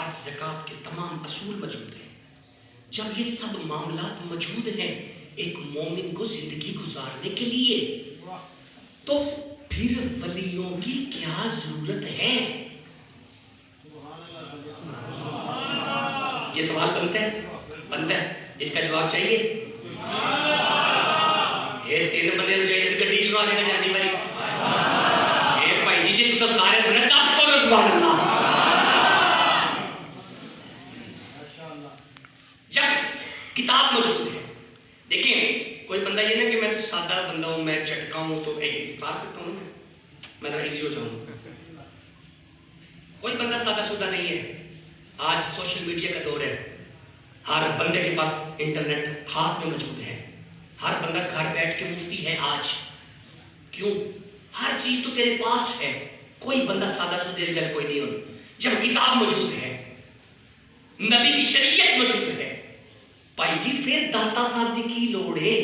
حج زکوٰۃ کے تمام اصول موجود ہیں. جب یہ سب معاملات موجود ہیں ایک مومن کو زندگی گزارنے کے لیے, تو پھر ولیوں کی کیا ضرورت ہے؟ یہ سوال بنتا ہے. اس کا جواب چاہیے. یہ تین بندے چاہیے گڈی سنا دینا چاہتی بھائی. یہ بھائی جی تصا سارے سنے تب کو سبحان اللہ. جب کتاب موجود ہے, دیکھیں کوئی بندہ یہ نہ کہ میں سادہ بندہ ہوں, میں چٹکا ہوں تو اتار سکتا ہوں, میں ذرا ایزی ہو جاؤں. کوئی بندہ سادہ سودہ نہیں ہے. آج سوشل میڈیا کا دور ہے, ہر بندے کے پاس انٹرنیٹ ہاتھ میں موجود ہے, ہر بندہ گھر بیٹھ کے مفتی ہے آج. کیوں؟ ہر چیز تو تیرے پاس ہے. کوئی بندہ سادہ سودے گل کوئی نہیں ہو. جب کتاب موجود ہے, نبی کی شریعت موجود ہے, بھائی جی پھر داتا صاحب دی کی لوڑ ہے؟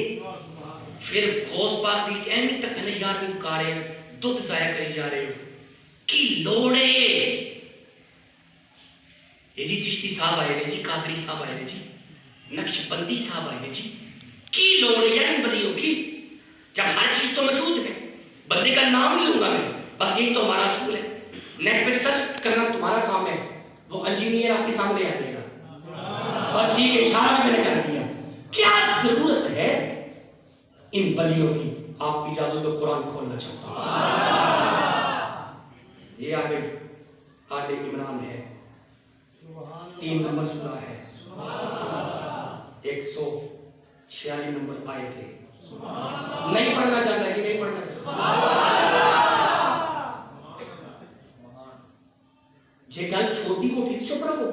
پھر غوث پاک دی اینی تک نے یار بھی پکارے دودھ ضائع کری جا رہے ہو کی لوڑ ہے؟ یہ جی چشتی صاحب آئے نے جی, قادری صاحب آئے نے جی, نقش بندی صاحب آئے نے جی, کی لوڑ ہے یار ان بلیوں کی؟ جب ہر چیز تو موجود ہے. بندے کا نام نہیں لوں گا میں, بس یہی تو ہمارا اصول ہے. نیٹ پہ سرچ کرنا تمہارا کام ہے, وہ انجینئر آپ کے سامنے آ جائے گا. بس ٹھیک ہے, اشارہ بھی میں نے کر دیا. کیا ضرورت ہے ان بلیوں کی؟ آپ اجازت دو قرآن کھولنا چاہتا ہوں. یہ آگے آل عمران ہے, 3 نمبر سورہ ہے, 146 نمبر آیت ہے. نہیں پڑھنا چاہتا کہ نہیں پڑھنا چاہتا؟ جے گل چھوٹی موٹی چپ رہو,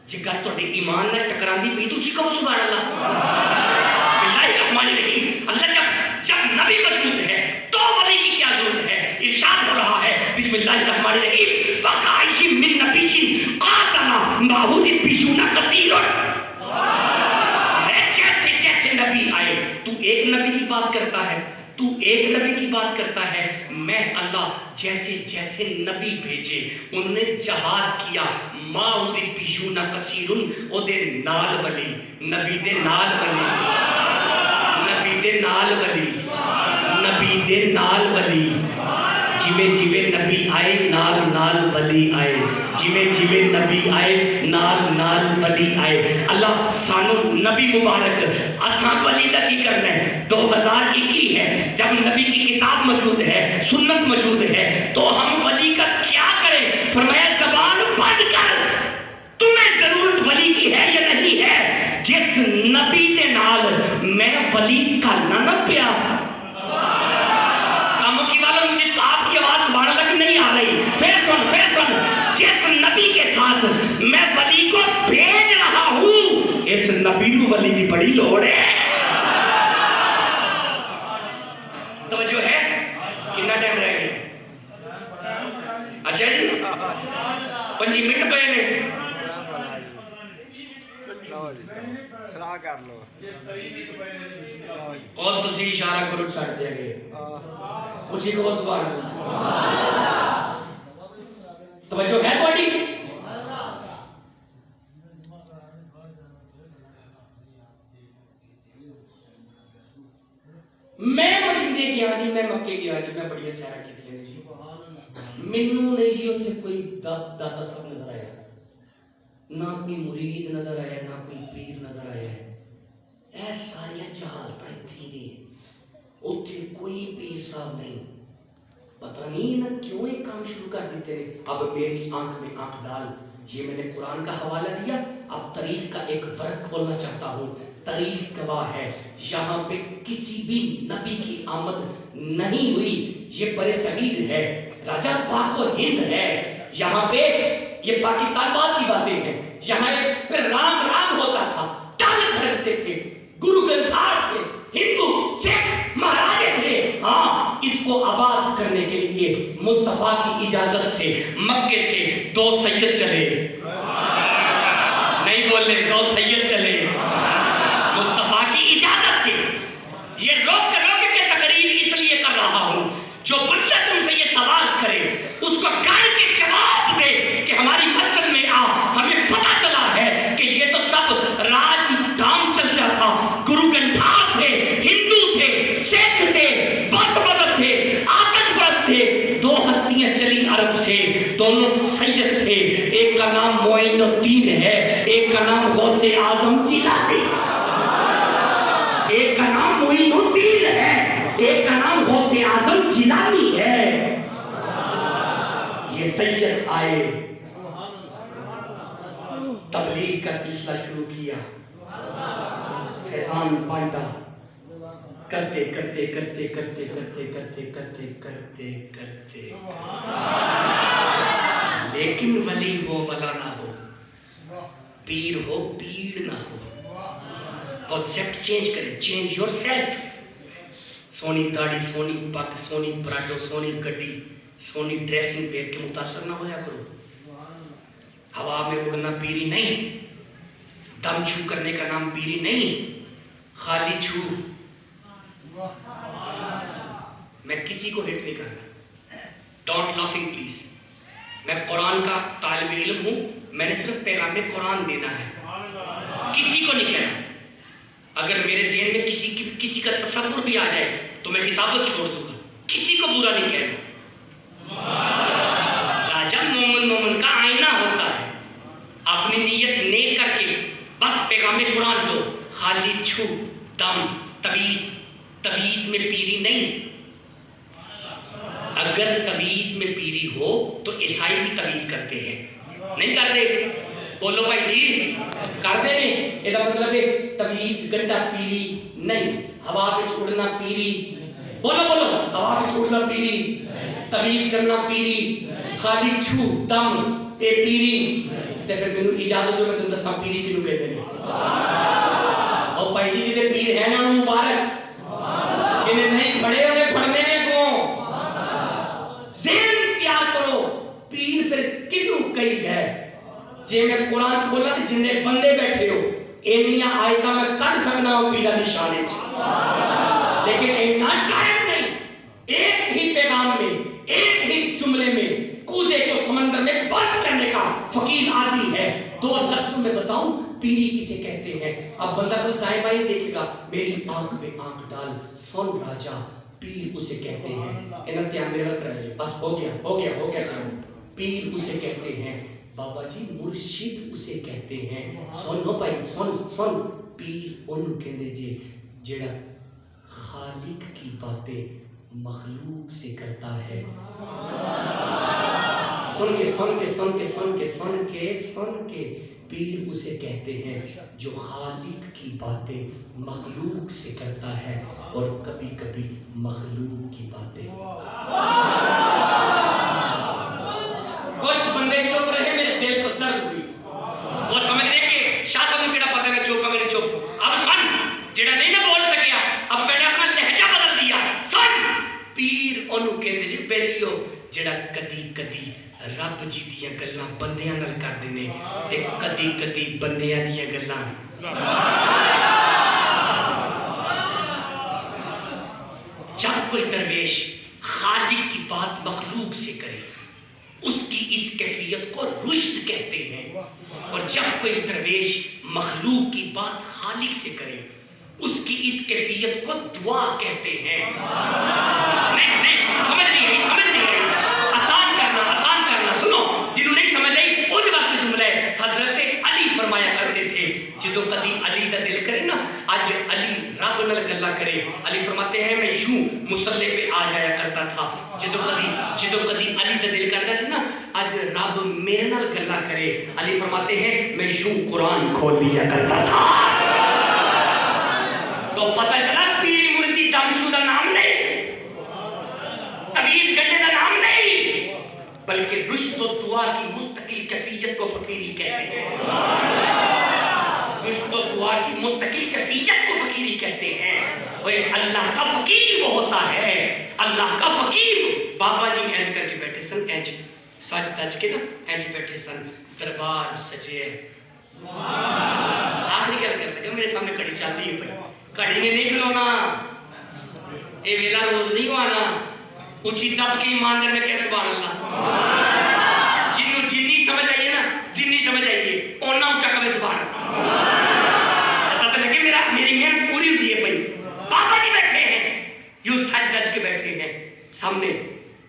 جے گل تہاڈے ایمان نال ٹکراندی پئی تو کہو سبحان اللہ. بسم اللہ الرحمن الرحیم. اللہ جب نبی موجود ہے تو ولی کی کیا ضرورت ہے؟ ارشاد ہو رہا ہے بسم اللہ الرحمن الرحیم, وَقَائِشٍ مِّن نَبِيٍّ قَاتَلَ مَعَهُ رِبِّيُّونَ كَثِيرٌ. جیسے جیسے نبی آئے, تو ایک نبی کی بات کرتا ہے, تو ایک نبی کی بات کرتا ہے, میں اللہ جیسے جیسے نبی بھیجے انہوں نے جہاد کیا. مَعَهُ رِبِّيُّونَ كَثِيرٌ, او دے نال ولی, نبی دے نال ولی, نبی دے نال ولی, نبی دے نال ولی. جویں جویں نبی آئے نال نال ولی آئے, جویں جویں نبی آئے نال نال ولی آئے. اللہ سانو نبی مبارک اساں ولی دا کی کرنا ہے. 2021 ہے, جب نبی کی کتاب موجود ہے, سنت موجود ہے, تو ہم ولی کا کیا کریں؟ فرمایا زبان بند کر, تمہیں ضرورت ولی کی ہے یا نہیں ہے؟ جس نبی دے نال میں ولی کرنا نہ پیا. کاموں کی والوں مجھے آپ کی آواز سبحان اللہ کی نہیں آ رہی. پھر سن, جس نبی کے ساتھ میں ولی کو بھیج رہا ہوں, اس نبی کو ولی کی بڑی لوڑ ہے. توجہ ہے؟ کتنا ٹائم رہ گیا؟ اچھا جی 5 منٹ پہ نے سلاح کر لو اور تسی اشارہ کرو چھڑ دیا گئے. اچھی کو سبحان اللہ. توجہ ہے تھوڑی؟ میں مدینے گیا جی, میں مکے گیا جی, میں بڑی سیرہ کی تھی جی. مینوں نہیں جی اتنے کوئی داتا صاحب نظر آیا, نہ کوئی مرید نظر آیا, نہ کوئی پیر نظر آیا. اے ساری جہالتیں تھی جی, اتنے کوئی پیر صاحب نہیں. پتہ نہیں نہ کیوں ایک کام شروع کر دیتے ہیں. اب میری آنکھ میں آنکھ ڈال, یہ میں نے قرآن کا حوالہ دیا, اب تاریخ کا ایک ورق کھولنا چاہتا ہوں. تاریخ گواہ ہے, یہاں پہ کسی بھی نبی کی آمد نہیں ہوئی. یہ بر صغیر ہے, راجہ پاک و ہند ہے, یہاں پہ یہ پاکستان بعد کی باتیں ہیں. یہاں پہ رام رام ہوتا تھا, ٹال کھڑتے تھے, گرو گرنتھار تھے, ہندو سکھ مہاراجے تھے. ہاں, اس کو آباد کرنے کے لیے مصطفیٰ کی اجازت سے مکے سے 2 سید چلے. نہیں بولے, 2 سید چلے مصطفیٰ کی اجازت سے. یہ روک کے تقریر اس لیے کر رہا ہوں, جو بندہ تم سے یہ سوال کرے اس کو گھر کے جواب دے کہ ہماری مسجد میں آ, ہم ایک کا نام معین الدین ہے، ایک کا نام غوث اعظم جیلانی، ایک کا نام معین الدین ہے، ایک کا نام غوث اعظم جیلانی ہے۔ یہ سید آئے، تبلیغ کا سلسلہ شروع کیا، فیضان بانٹا، کرتے کرتے کرتے کرتے کرتے کرتے کرتے کرتے کرتے لیکن ولی ہو ولا نہ ہو، پیر ہو پیڑ نہ ہو، کانسیپٹ چینج کریں، چینج یور سیلف۔ سونی داڑھی، سونی پگ، سونی پراڈو، سونی گڈی، سونی ڈریسنگ دیکھ کے متاثر نہ ہو جا کرو۔ ہوا میں اڑنا پیری نہیں، دم چھو کرنے کا نام پیری نہیں، خالی چھو۔ میں کسی کو ہٹ نہیں کرنا، ڈونٹ لافنگ پلیز۔ میں قرآن کا طالب علم ہوں، میں نے صرف پیغام قرآن دینا ہے، کسی کو نہیں کہنا۔ اگر میرے ذہن میں کسی کا تصور بھی آ جائے تو میں خطابت چھوڑ دوں گا، کسی کو برا نہیں کہنا۔ راجہ مومن کا آئینہ ہوتا ہے، اپنی نیت نیک کر کے بس پیغام قرآن دو، خالی چھو، دم، تویز میں پیری نہیں۔ اگر تویز میں پیری ہو تو عیسائی بھی تویز کرتے ہیں، نہیں کرتے؟ بولو بھائی جی، کرتے نہیں؟ یہ مطلب ہے تویز گنڈا پیری نہیں، ہوا پہ چھوڑنا پیری، بولو بولو، ہوا پہ چھوڑنا پیری، تویز کرنا پیری، خالی چھو دم اے پیری۔ تے پھر مینوں اجازت دو میں تمہیں دساں پیری کینوں کہتے ہیں۔ اور بھائی جی جدے پیر ہیں نا انہوں مبارک، جنہیں نہیں پڑھے انہیں پڑھنے نے کو ذہن تیار کرو۔ پیر پھر کنوں کہی ہے؟ جے میں قرآن کھولا کہ جنہیں بندے بیٹھے ہو اینیاں آیتاں میں کر سکنا ہوں پیرا دی شانے چ، لیکن اینا ٹائم نہیں۔ ایک ہی پیغام میں، ایک ہی جملے میں کوزے کو سمندر میں بند کرنے کا فقیر عادی ہے۔ دو لفظوں میں بتاؤں پیری کسے کہتے ہیں؟ اب بندہ کوئی دائیں بائیں دیکھے گا، میری آنکھ میں آنکھ ڈال سن راجا، پیر اسے کہتے ہیں۔ انہاں تیار میرے وقت کرائے، بس ہو گیا پیر اسے کہتے ہیں۔ بابا جی مرشد اسے کہتے ہیں۔ سنو بھائی، سن، پیر انہوں کہنے جے جڑا خالق کی باتیں مخلوق سے کرتا ہے۔ سن کے پیر اسے کہتے ہیں جو خالق کی باتیں مخلوق سے کرتا ہے اور کبھی کبھی مخلوق کی باتیں۔ کچھ بندے چپ رہے، میرے دل کو درد ہوئی، وہ سمجھ رہے کہ شاہ صاحب کیڑا پتہ میں چوپا میں چپ۔ اب سن، جڑا نہیں نہ بول سکیا، اب میں نے اپنا لہجہ بدل دیا۔ سن، پیر انہوں کہتے جی بیلیو جڑا کدی کدی رب جی دیاں گلاں بندیاں نال کر دینے تے کدی کدی بندیاں دیاں گلاں۔ جب کوئی درویش خالق کی بات مخلوق سے کرے اس کی اس کیفیت کو رشد کہتے ہیں، اور جب کوئی درویش مخلوق کی بات خالق سے کرے اس کی اس کیفیت کو دعا کہتے ہیں۔ نہیں سمجھ نہیں رہی، آسان کرنا سنو، جنہوں نہیں سمجھ رہی ان وقت جملہ ہے۔ حضرت علی فرمایا کرتے تھے جدو کدی علی دا دل کرے نا، آج علی رب نال گلا کرے، علی فرماتے ہیں میں یوں مصلی پہ آ جایا کرتا تھا، جدو کدی علی دا دل کرتا سی نا، آج رب میرے نال گلا کرے، علی فرماتے ہیں میں یوں قرآن کھول لیا کرتا تھا۔ تو پتہ چلا پیری مردی دم شدہ نام نہیں، تویز گڈے کا نام نہیں، بلکہ رشد و دعا کی مستقل کیفیت کو فقیری کہتے ہیں۔ رشد و دعا کی مستقل کیفیت کو فقیری کہتے ہیں۔ اللہ کا فقیر وہ ہوتا ہے، اللہ کا فقیر۔ بابا جی اینج کر کے بیٹھے سن، اینج سج دج کے نا اینج بیٹھے سن، دربار سجے۔ آخری گل کر لگا، میرے سامنے کڑی چل رہی ہے، کڑی نے نہیں کھلونا، یہ ویلا روز نہیں آنا، اچھی دب کی ایماندار میں کہ سبحان اللہ۔ جنوں جنی سمجھ آئیے نا، جنی سمجھ آئیے اونا اچھا کبھی سبحان اللہ، پتہ لگے میری محنت پوری ہوتی ہے بھائی۔ بابا جی بیٹھے ہیں، یوں سج دج کے بیٹھے ہیں، سامنے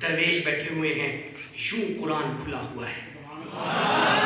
درویش بیٹھے ہوئے ہیں، یوں قرآن کھلا ہوا ہے۔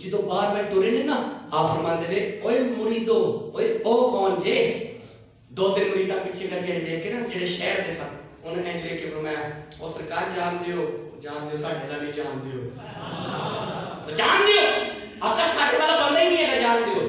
ਜਦੋਂ ਬਾਹਰ ਮੈਂ ਤੁਰੇ ਨੇ ਨਾ ਆ ਫਰਮਾਉਂਦੇ ਨੇ ਓਏ ਮੁਰੀਦੋ ਓਏ ਉਹ ਕੌਣ ਜੇ 2-3 ਮੁਰੀਦਾਂ ਪਿੱਛੇ ਕਰਕੇ ਦੇਖ ਕੇ ਨਾ ਜਿਹੜੇ ਸ਼ਹਿਰ ਦੇ ਸਨ ਉਹਨੇ ਇੰਜ ਵੇਖ ਕੇ ਫਰਮਾਇਆ ਉਹ ਸਰਕਾਰ ਜਾਣਦੇ ਹੋ ਸਾਡੇ ਵਾਲਾ ਨਹੀਂ ਜਾਣਦੇ ਹੋ ਜਾਣਦੇ ਹੋ ਆਕਾ ਸਾਡੇ ਵਾਲਾ ਬੰਦਾ ਹੀ ਨਹੀਂ ਹੈ ਜਾਣਦੇ ਹੋ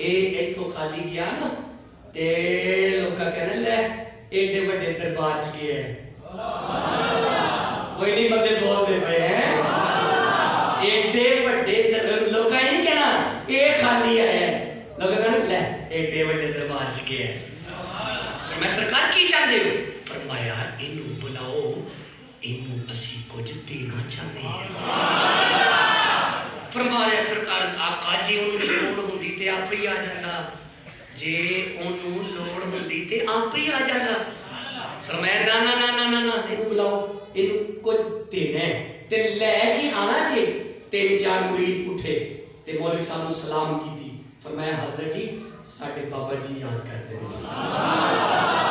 ਇਹ ਇੱਥੋਂ ਖਾਲੀ ਗਿਆ ਨਾ ਤੇ ਲੋਕਾਂ ਕਹਿਣ ਲੈ ਏਡੇ ਵੱਡੇ ਦਰਬਾਰ ਚ ਗਿਆ ਕੋਈ ਨਹੀਂ ਬੰਦੇ ਬੋਲਦੇ ਪਏ ਹੈ ਏਡੇ ਵੱਡੇ ਲੋਕਾਂ ਇਹ ਨਹੀਂ ਕਹਿਣਾ ਇਹ ਖਾਲੀ ਆਇਆ ਲੋਕਾਂ ਕਹਿਣ ਲੈ ਏਡੇ ਵੱਡੇ ਦਰਬਾਰ ਚ ਗਿਆ ਮੈਂ ਸਰਕਾਰ ਕੀ ਚਾਹਦੇ ਹੋ ਫਰਮਾਇਆ ਇਹਨੂੰ ਬੁਲਾਓ ਇਹਨੂੰ ਅਸੀਂ ਕੁਝ ਦੇਣਾ ਚਾਹੁੰਦੇ ਹਾਂ ਫਰਮਾਇਆ ਸਰਕਾਰ ਆਕਾ ਜੀ ਉਹਨੂੰ ਲੋੜ ਹੁੰਦੀ ਤੇ ਆਪੇ ਹੀ ਆ ਜਾਂਦਾ ਜੇ ਉਹਨੂੰ ਲੋੜ ਹੁੰਦੀ ਤੇ ਆਪੇ ਹੀ ਆ ਜਾਂਦਾ ਫਰਮਾਇਆ ਨਾ ਇਹਨੂੰ ਬੁਲਾਓ ਇਹਨੂੰ ਕੁਝ ਦੇਣਾ ਤੇ ਲੈ ਕੇ ਆਣਾ ਜੇ 3-4 ਮੁਰੀਦ ਉਠੇ ਤੇ ਮੌਲਵੀ ਸਾਹਿਬ ਨੂੰ ਸਲਾਮ ਕੀਤੀ ਫਰਮਾਇਆ ਹਜ਼ਰਤ ਜੀ ਸਾਡੇ ਬਾਬਾ ਜੀ ਯਾਦ ਕਰਦੇ ਨੇ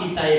ਕੀਤਾ ਹੈ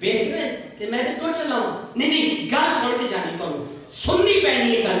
ਵੇਖ ਰਹੇ ਤੇ ਮੈਂ ਤੇ ਟੁਰ ਚੱਲਾ ਨਹੀਂ ਗੱਲ ਸੁਣ ਕੇ ਜਾਣੀ ਤੁਹਾਨੂੰ ਸੁਣਨੀ ਪੈਣੀ ਹੈ ਗੱਲ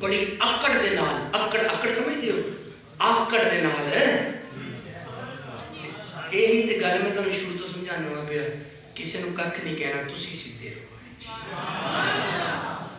ਬੜੀ ਅਕੜ ਦੇ ਨਾਲ ਅਕੜ ਸਮਝਦੇ ਹੋ ਆਕੜ ਦੇ ਨਾਲ ਇਹੀ ਤੇ ਗੱਲ ਮੈਂ ਤੁਹਾਨੂੰ ਸ਼ੁਰੂ ਤੋਂ ਸਮਝਾਉਣਾ ਪਿਆ ਕਿਸੇ ਨੂੰ ਕੱਖ ਨਹੀਂ ਕਹਿਣਾ ਤੁਸੀਂ ਸਿੱਧੇ ਰਹੋ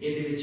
ਇਹਦੇ ਵਿੱਚ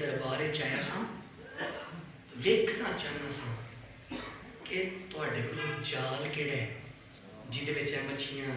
ਦਰਬਾਰ ਵਿੱਚ ਆਇਆ ਸਾਂ ਵੇਖਣਾ ਚਾਹਨਾ ਸਾਂ ਕਿ ਤੁਹਾਡੇ ਕੋਲ ਜਾਲ ਕਿਹੜਾ ਹੈ ਜਿਹਦੇ ਵਿੱਚ ਹੈ ਮੱਛੀਆਂ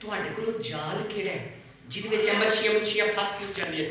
ਤੁਹਾਡੇ ਕੋਲ ਜਾਲ ਕਿਹੜਾ ਹੈ ਜਿਹਦੇ ਵਿੱਚ ਮੱਛੀਆਂ ਫਸ ਜਾਂਦੀ ਹੈ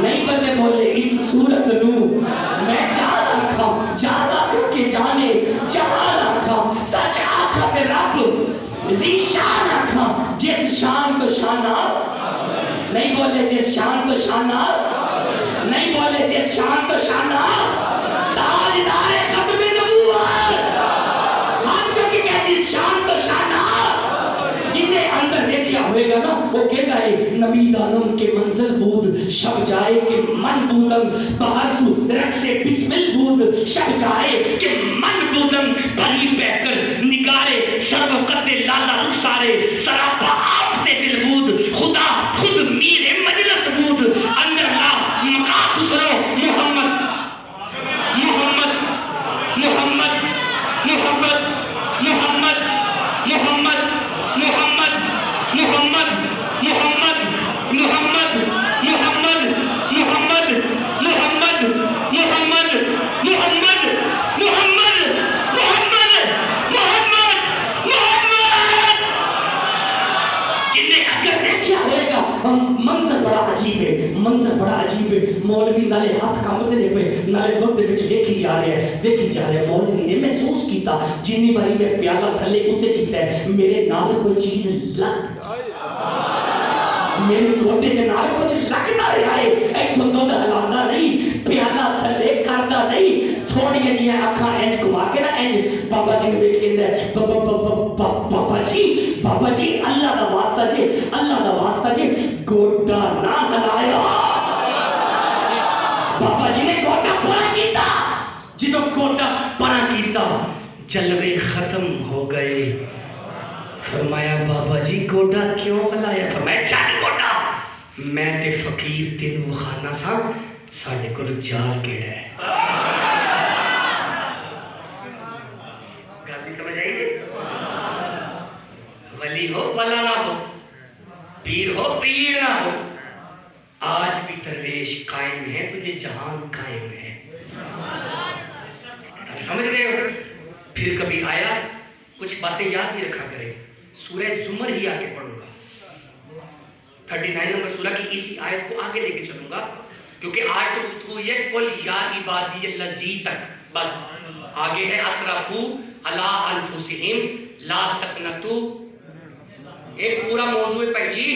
نہیں بندے بولے اس صورت نو میں جان رکھا جانا کر کے جانے جہان رکھا سچ آخا تے رب زی شان رکھا جس شان تو شانہ نہیں بولے جس شان تو شانہ نہیں بولے جس شان تو شانہ تاجدار ختم نبوت ہم جو کہ کہتے جس شان تو شانہ جنہیں اندر دیکھیا ہوئے گا نا وہ کہتا ہے نبی دانم کے منزل بود شب جائے کہ من بودم باہر سو رکھ سے بسمل بود شب جائے کہ من بودم بری بہ کر نگارے سروقت لالا رخسارے سراپا آپ سے دل بود خدا خود میر مجلس بود اندر اللہ مقاس اترو محمد محمد محمد محمد محمد محمد محمد محمد محمد محمد محمد محمد محمد محمد محمد محمد محمد محمد جنہیں اگر دیکھا ہوئے گا منظر بڑا عجیب ہے منظر بڑا عجیب ہے مولوی نالے ہاتھ کامتے نے پہ نالے دودھ دے بچ دیکھی جا رہے ہیں مولوی نے محسوس کیتا جنی باری میں پیالہ تھلے اتے کیتا ہے میرے نال کوئی چیز لگ میرے گوٹے کے نال کچھ لگتا رہا ہے ایک تو دودھ ہلانا نہیں پیالہ تھلے کرتا نہیں تھوڑی جی اکھاں انج گھما کے نا انج بابا جی نے دیکھ ہے بابا جی اللہ دا واسطہ جی گوٹا نہ ہلایا بابا جی نے گوٹا پرا کیتا جدو گوٹا پرا کیتا جلوے ختم ہو گئے فرمایا بابا جی گوٹا کیوں ہلایا فرمایا چل گوٹا میں تے فقیر تینوں خانہ سا ساڑھے کو جال کیڑا ہے گاتی سمجھ آئی گی ولی ہو ولا نہ ہو پیر ہو پیر نہ ہو آج بھی درویش قائم ہے تجھے جہان قائم ہے سمجھ رہے ہو پھر کبھی آیا کچھ باتیں یاد بھی رکھا کرے سورہ زمر ہی آ کے پڑھوں گا 39 نمبر سورہ کی اسی آیت کو آگے لے کے چلوں گا کیونکہ آج تو گفتگو یہ قل یا عبادی اللذی تک بس آگے ہے اسرفو علی انفسہم لا تقنطوا ایک پورا موضوع ہے جی